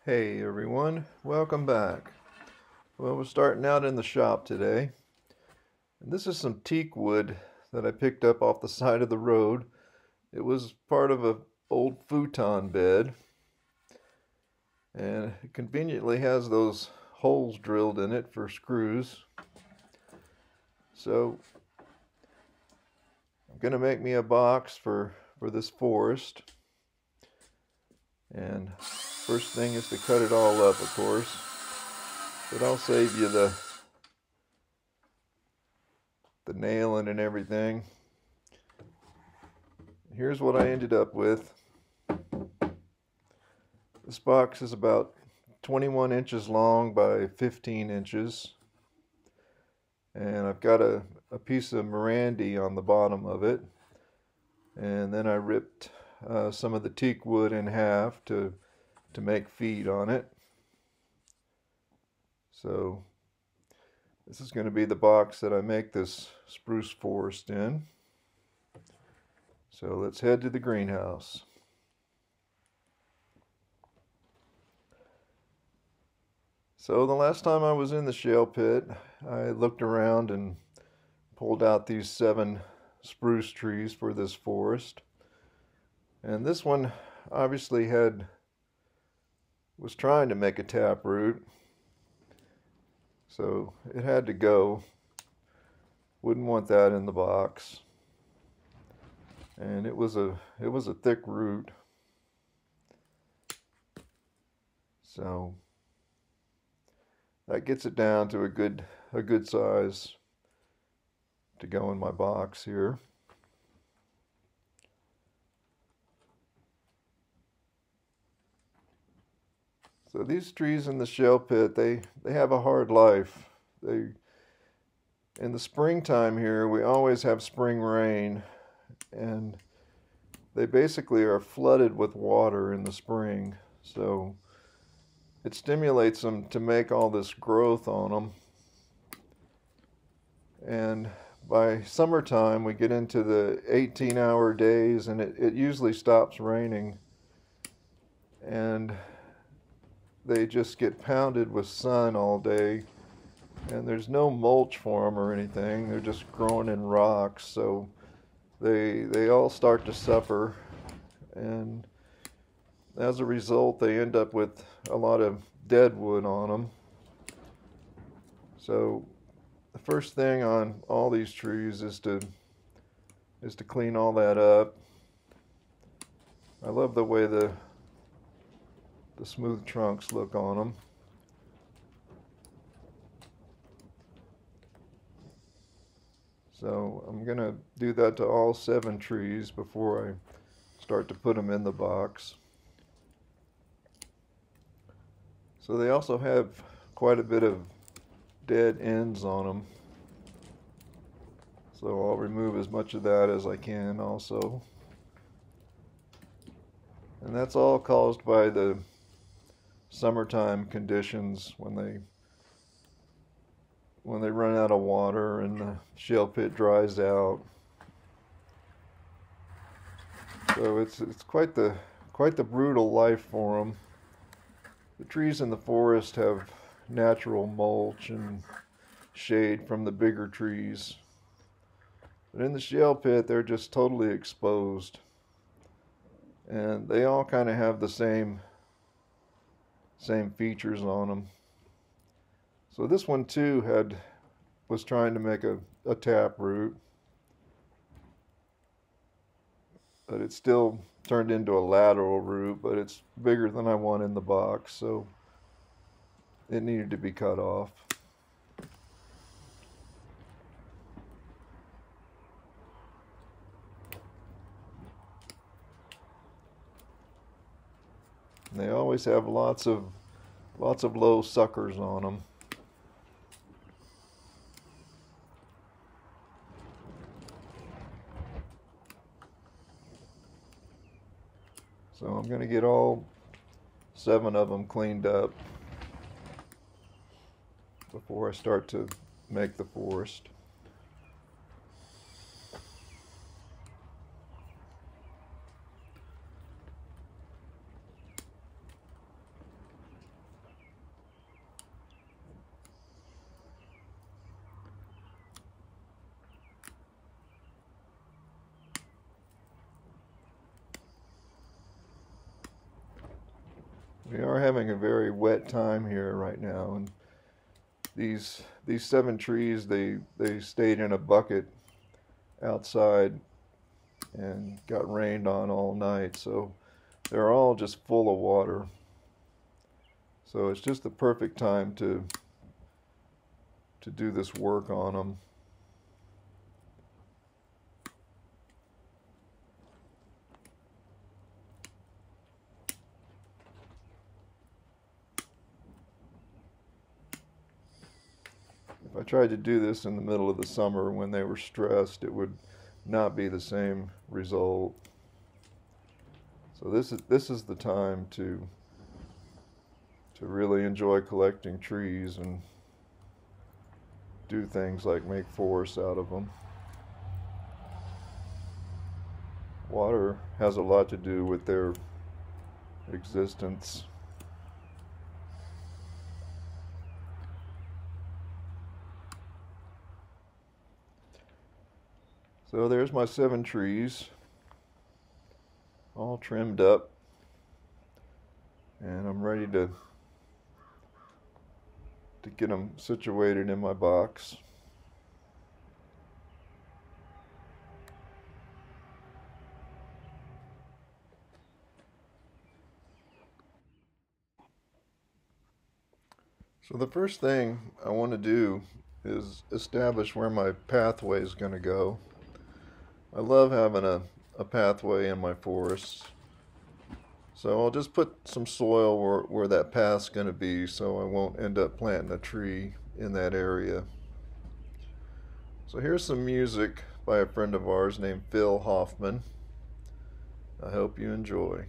Hey everyone, welcome back. Well, we're starting out in the shop today. And this is some teak wood that I picked up off the side of the road. It was part of an old futon bed, and it conveniently has those holes drilled in it for screws. So I'm going to make me a box for this forest. And first thing is to cut it all up, of course. But I'll save you the nailing and everything. Here's what I ended up with. This box is about 21 inches long by 15 inches. And I've got a piece of Mirandy on the bottom of it. And then I ripped some of the teak wood in half to make feet on it. So this is going to be the box that I make this spruce forest in. So let's head to the greenhouse. So the last time I was in the shale pit, I looked around and pulled out these 7 spruce trees for this forest. And this one obviously was trying to make a taproot. So it had to go. Wouldn't want that in the box. And it was a thick root. So that gets it down to a good size to go in my box here. So these trees in the shale pit, they have a hard life. In the springtime here, we always have spring rain, and they basically are flooded with water in the spring. So it stimulates them to make all this growth on them. And by summertime, we get into the 18-hour days, and it usually stops raining. And they just get pounded with sun all day, and there's no mulch for them or anything. They're just growing in rocks, so they all start to suffer, and as a result they end up with a lot of dead wood on them. So the first thing on all these trees is to clean all that up. I love the way the smooth trunks look on them. So I'm going to do that to all 7 trees before I start to put them in the box. So they also have quite a bit of dead ends on them. So I'll remove as much of that as I can also. And that's all caused by the summertime conditions when they run out of water and the shale pit dries out. So it's quite the brutal life for them. The trees in the forest have natural mulch and shade from the bigger trees. But in the shale pit, they're just totally exposed. And they all kind of have the same features on them. So this one too was trying to make a taproot, but it still turned into a lateral root, but it's bigger than I want in the box, so it needed to be cut off. And they always have lots of low suckers on them. So I'm going to get all 7 of them cleaned up before I start to make the forest. having a very wet time here right now, and these 7 trees, they stayed in a bucket outside and got rained on all night, so they're all just full of water. So it's just the perfect time to do this work on them. If I tried to do this in the middle of the summer when they were stressed, it would not be the same result. So this is the time to really enjoy collecting trees and do things like make forests out of them. Water has a lot to do with their existence. So there's my 7 trees, all trimmed up, and I'm ready to get them situated in my box. So the first thing I want to do is establish where my pathway is going to go. I love having a pathway in my forests. So I'll just put some soil where that path's going to be, so I won't end up planting a tree in that area. So here's some music by a friend of ours named Phil Hoffman. I hope you enjoy.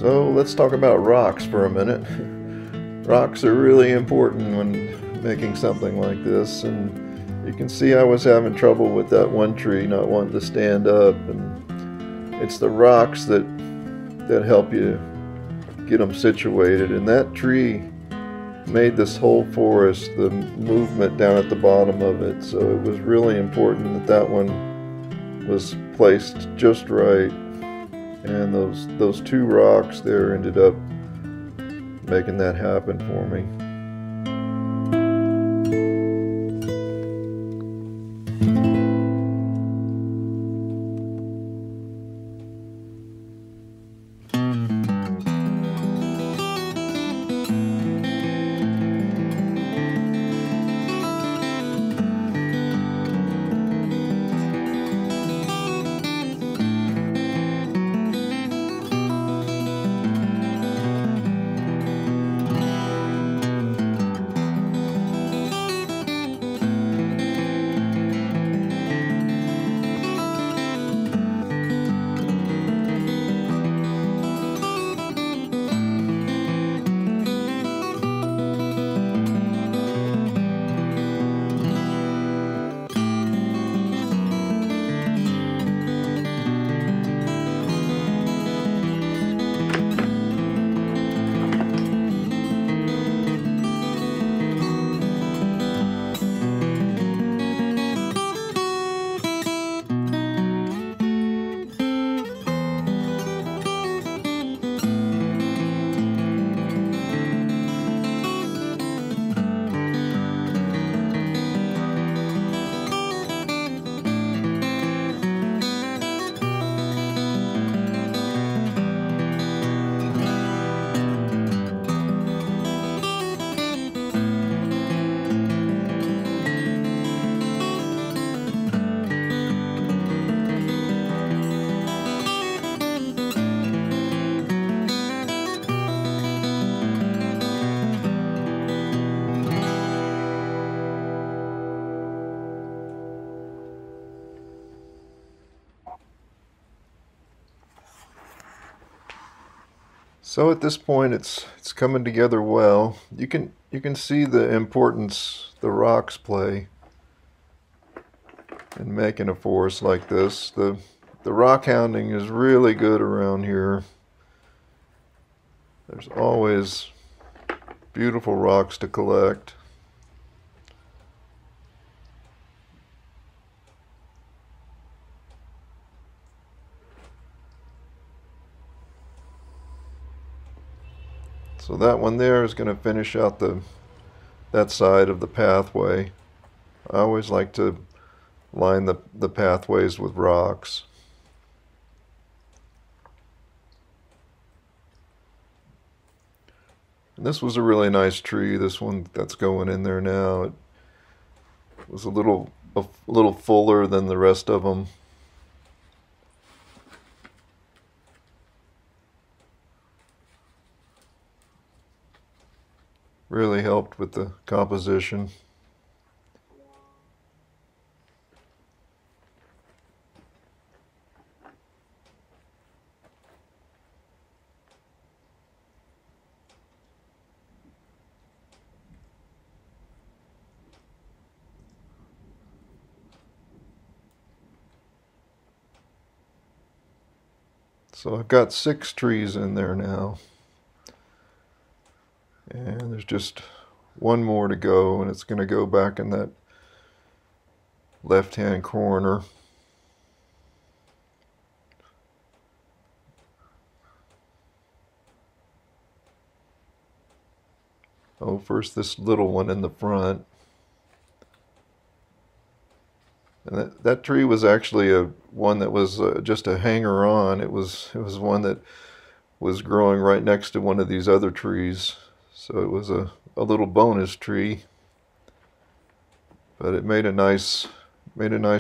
So let's talk about rocks for a minute. Rocks are really important when making something like this, and you can see I was having trouble with that one tree not wanting to stand up, and it's the rocks that help you get them situated. And that tree made this whole forest, the movement down at the bottom of it, so it was really important that that one was placed just right. And those two rocks there ended up making that happen for me. So at this point it's coming together well. You can see the importance the rocks play in making a forest like this. The rock hounding is really good around here. There's always beautiful rocks to collect. So that one there is going to finish out that side of the pathway. I always like to line the pathways with rocks. And this was a really nice tree, this one that's going in there now. It was a little fuller than the rest of them. Really helped with the composition. So I've got 6 trees in there now. And there's just one more to go, and it's going to go back in that left-hand corner. Oh, first this little one in the front. And that tree was actually one that was just a hanger-on. It was one that was growing right next to one of these other trees. So it was a little bonus tree, but it made a nice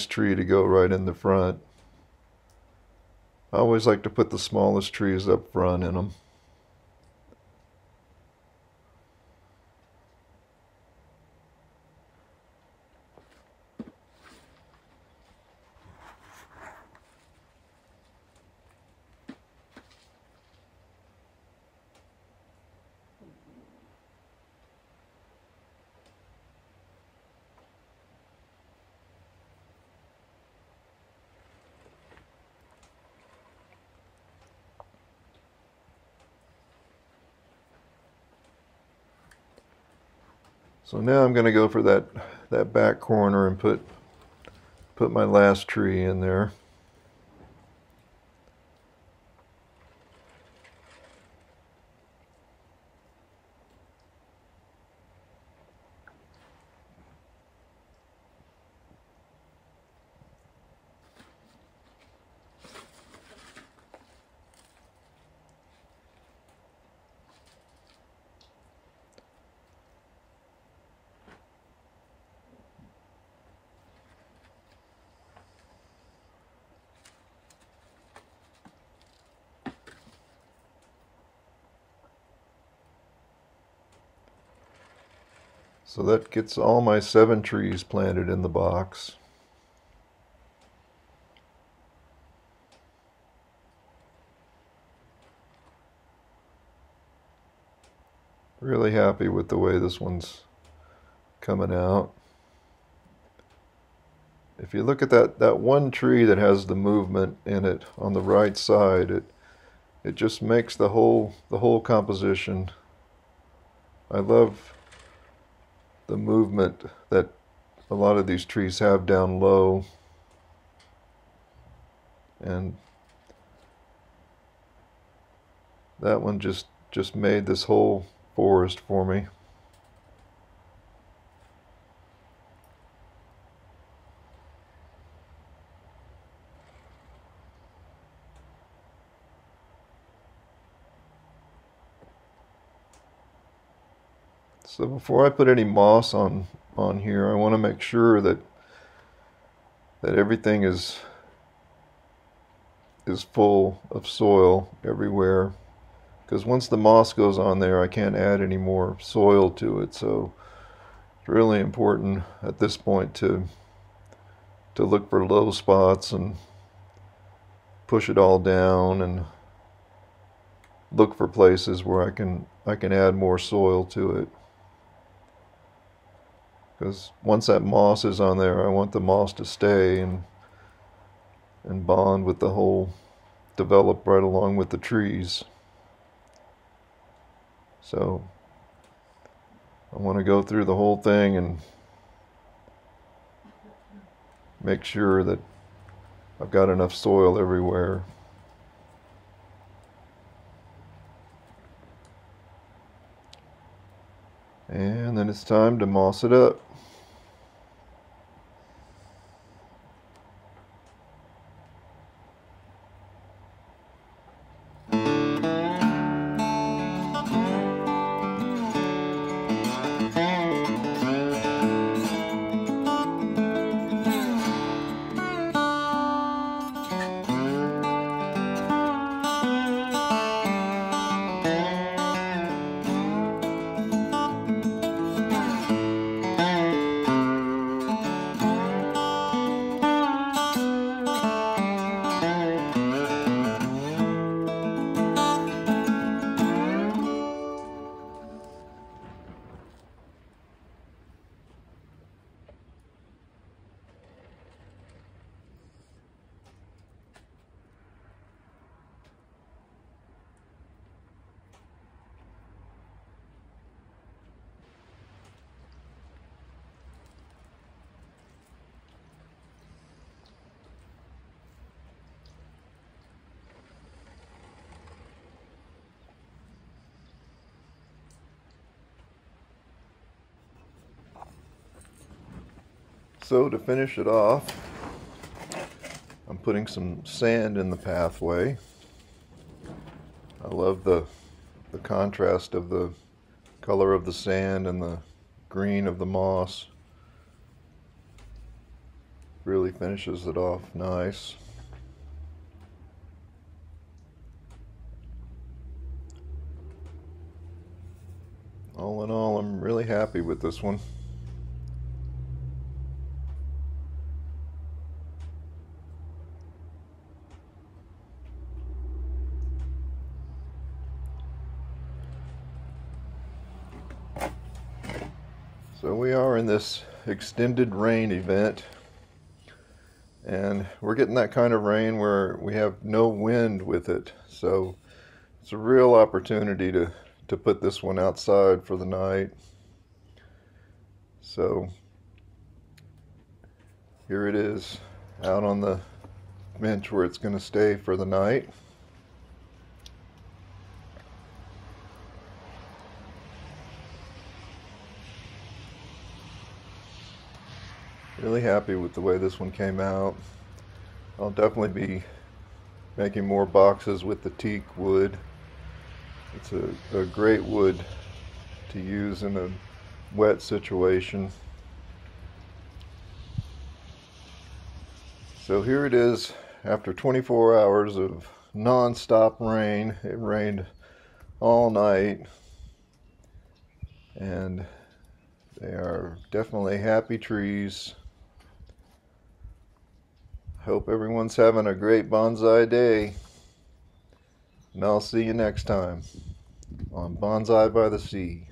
tree to go right in the front. I always like to put the smallest trees up front in them. So now I'm going to go for that back corner and put my last tree in there. So that gets all my 7 trees planted in the box. Really happy with the way this one's coming out. If you look at that one tree that has the movement in it on the right side, it just makes the whole composition. I love the movement that a lot of these trees have down low, and that one just made this whole forest for me. So before I put any moss on here, I want to make sure that everything is full of soil everywhere, because once the moss goes on there, I can't add any more soil to it. So it's really important at this point to look for low spots and push it all down, and look for places where I can add more soil to it. Because once that moss is on there, I want the moss to stay and bond with the whole, develop right along with the trees. So I want to go through the whole thing and make sure that I've got enough soil everywhere. And then it's time to moss it up. So to finish it off, I'm putting some sand in the pathway. I love the contrast of the color of the sand and the green of the moss. Really finishes it off nice. All in all, I'm really happy with this one. So we are in this extended rain event, and we're getting that kind of rain where we have no wind with it. So it's a real opportunity to put this one outside for the night. So here it is out on the bench where it's going to stay for the night. Really happy with the way this one came out. I'll definitely be making more boxes with the teak wood. It's a great wood to use in a wet situation. So here it is after 24 hours of non-stop rain. It rained all night, and they are definitely happy trees. Hope everyone's having a great bonsai day, and I'll see you next time on Bonsai by the Sea.